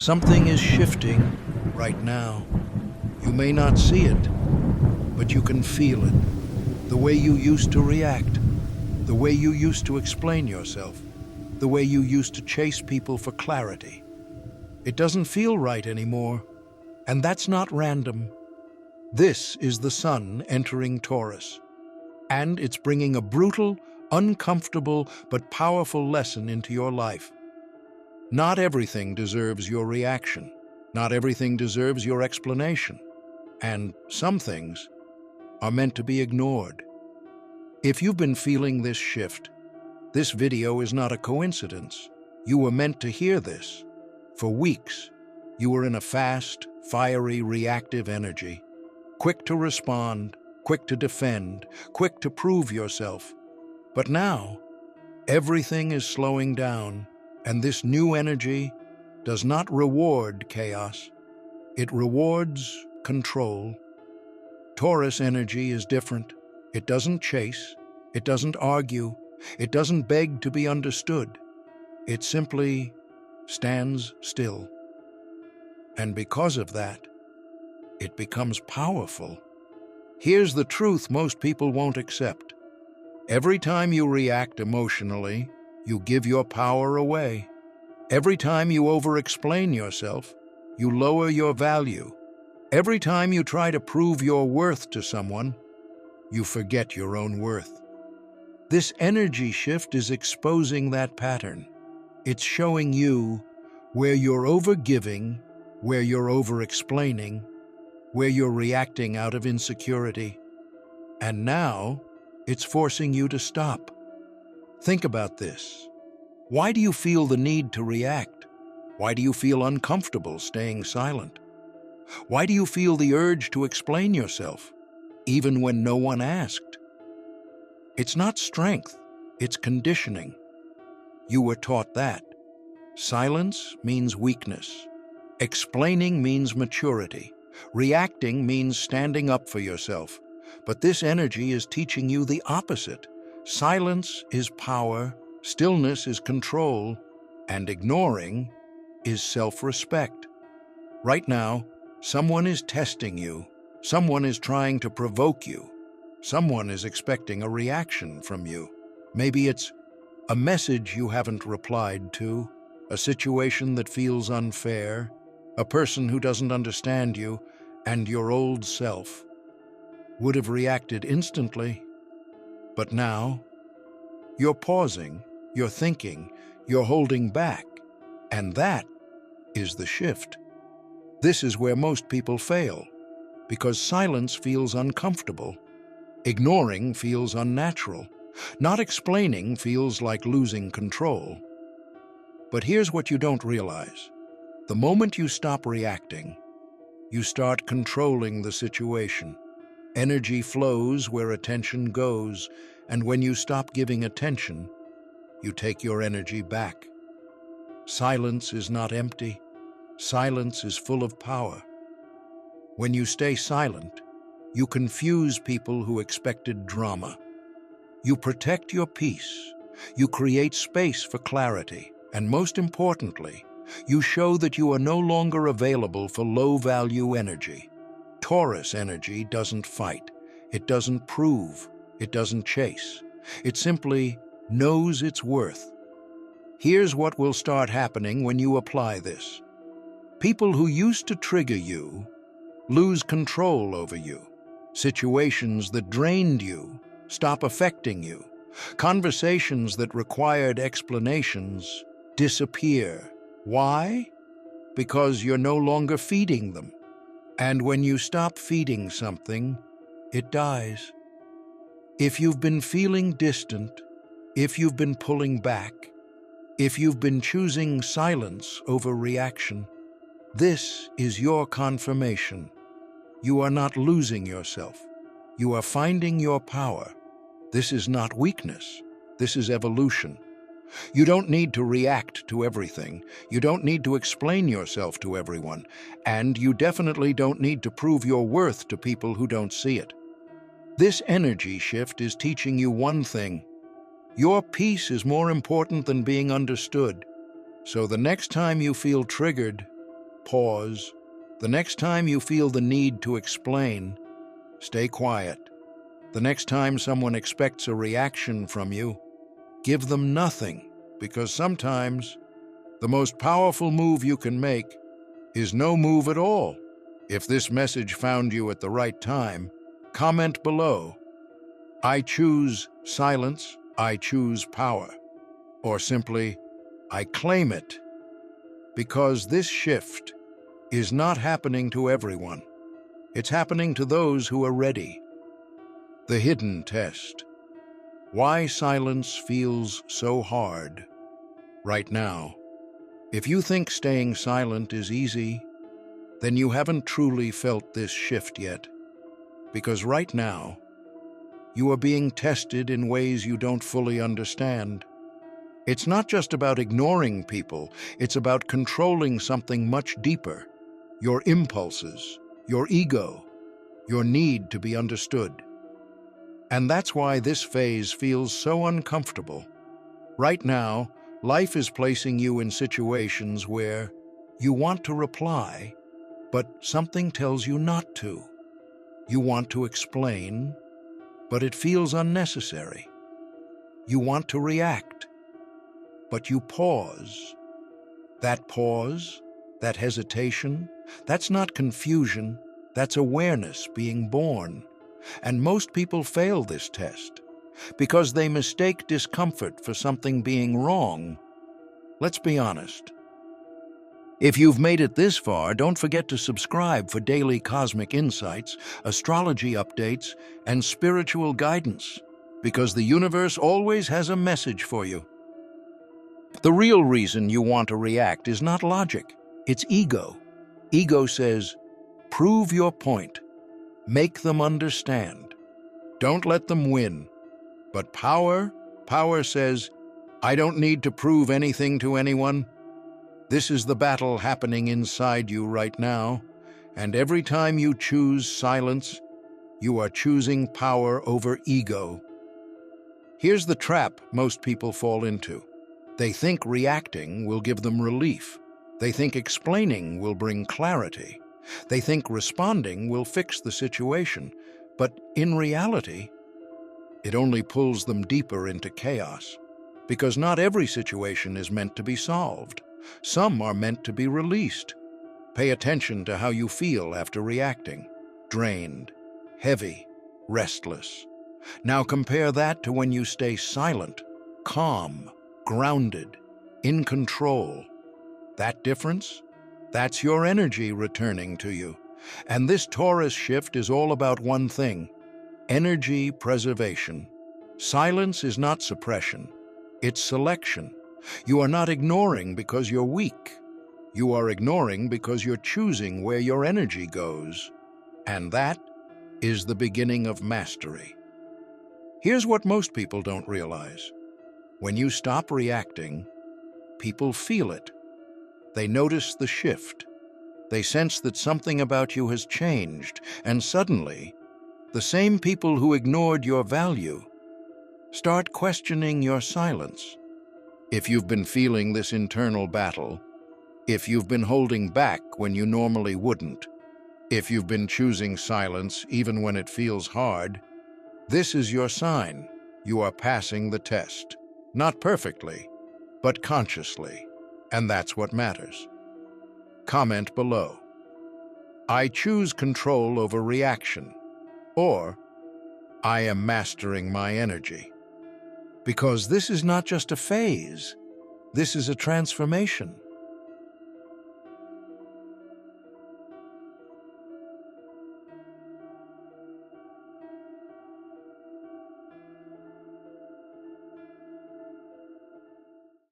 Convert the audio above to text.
Something is shifting right now. You may not see it, but you can feel it. The way you used to react, the way you used to explain yourself, the way you used to chase people for clarity. It doesn't feel right anymore, and that's not random. This is the sun entering Taurus, and it's bringing a brutal, uncomfortable, but powerful lesson into your life. Not everything deserves your reaction. Not everything deserves your explanation. And some things are meant to be ignored. If you've been feeling this shift, this video is not a coincidence. You were meant to hear this. For weeks, you were in a fast, fiery, reactive energy. Quick to respond, quick to defend, quick to prove yourself. But now, everything is slowing down. And this new energy does not reward chaos. It rewards control. Taurus energy is different. It doesn't chase. It doesn't argue. It doesn't beg to be understood. It simply stands still. And because of that, it becomes powerful. Here's the truth most people won't accept. Every time you react emotionally, you give your power away. Every time you over-explain yourself, you lower your value. Every time you try to prove your worth to someone, you forget your own worth. This energy shift is exposing that pattern. It's showing you where you're over-giving, where you're over-explaining, where you're reacting out of insecurity. And now, it's forcing you to stop. Think about this. Why do you feel the need to react? Why do you feel uncomfortable staying silent? Why do you feel the urge to explain yourself, even when no one asked? It's not strength, it's conditioning. You were taught that. Silence means weakness. Explaining means maturity. Reacting means standing up for yourself. But this energy is teaching you the opposite. Silence is power, stillness is control, and ignoring is self-respect. Right now, someone is testing you. Someone is trying to provoke you. Someone is expecting a reaction from you. Maybe it's a message you haven't replied to, a situation that feels unfair, a person who doesn't understand you, and your old self would have reacted instantly. But now, you're pausing, you're thinking, you're holding back, and that is the shift. This is where most people fail, because silence feels uncomfortable. Ignoring feels unnatural. Not explaining feels like losing control. But here's what you don't realize. The moment you stop reacting, you start controlling the situation. Energy flows where attention goes, and when you stop giving attention, you take your energy back. Silence is not empty. Silence is full of power. When you stay silent, you confuse people who expected drama. You protect your peace. You create space for clarity. And most importantly, you show that you are no longer available for low-value energy. Taurus energy doesn't fight. It doesn't prove. It doesn't chase. It simply knows its worth. Here's what will start happening when you apply this. People who used to trigger you lose control over you. Situations that drained you stop affecting you. Conversations that required explanations disappear. Why? Because you're no longer feeding them. And when you stop feeding something, it dies. If you've been feeling distant, if you've been pulling back, if you've been choosing silence over reaction, this is your confirmation. You are not losing yourself. You are finding your power. This is not weakness. This is evolution. You don't need to react to everything. You don't need to explain yourself to everyone. And you definitely don't need to prove your worth to people who don't see it. This energy shift is teaching you one thing. Your peace is more important than being understood. So the next time you feel triggered, pause. The next time you feel the need to explain, stay quiet. The next time someone expects a reaction from you, give them nothing, because sometimes the most powerful move you can make is no move at all. If this message found you at the right time, comment below, "I choose silence, I choose power," or simply, "I claim it," because this shift is not happening to everyone. It's happening to those who are ready. The hidden test. Why silence feels so hard right now. If you think staying silent is easy, then you haven't truly felt this shift yet. Because right now, you are being tested in ways you don't fully understand. It's not just about ignoring people, it's about controlling something much deeper. Your impulses, your ego, your need to be understood. And that's why this phase feels so uncomfortable. Right now, life is placing you in situations where you want to reply, but something tells you not to. You want to explain, but it feels unnecessary. You want to react, but you pause. That pause, that hesitation, that's not confusion, that's awareness being born. And most people fail this test because they mistake discomfort for something being wrong. Let's be honest. If you've made it this far, don't forget to subscribe for daily cosmic insights, astrology updates, and spiritual guidance, because the universe always has a message for you. The real reason you want to react is not logic, it's ego. Ego says, prove your point, make them understand. Don't let them win. But power says, I don't need to prove anything to anyone. This is the battle happening inside you right now, and every time you choose silence, you are choosing power over ego. Here's the trap most people fall into. They think reacting will give them relief. They think explaining will bring clarity. They think responding will fix the situation. But in reality, it only pulls them deeper into chaos. Because not every situation is meant to be solved. Some are meant to be released. Pay attention to how you feel after reacting. Drained, heavy, restless. Now compare that to when you stay silent, calm, grounded, in control. That difference? That's your energy returning to you. And this Taurus shift is all about one thing: energy preservation. Silence is not suppression, it's selection. You are not ignoring because you're weak. You are ignoring because you're choosing where your energy goes. And that is the beginning of mastery. Here's what most people don't realize. When you stop reacting, people feel it. They notice the shift. They sense that something about you has changed, and suddenly, the same people who ignored your value start questioning your silence. If you've been feeling this internal battle, if you've been holding back when you normally wouldn't, if you've been choosing silence even when it feels hard, this is your sign. You are passing the test. Not perfectly, but consciously. And that's what matters. Comment below. I choose control over reaction. Or, I am mastering my energy. Because this is not just a phase. This is a transformation.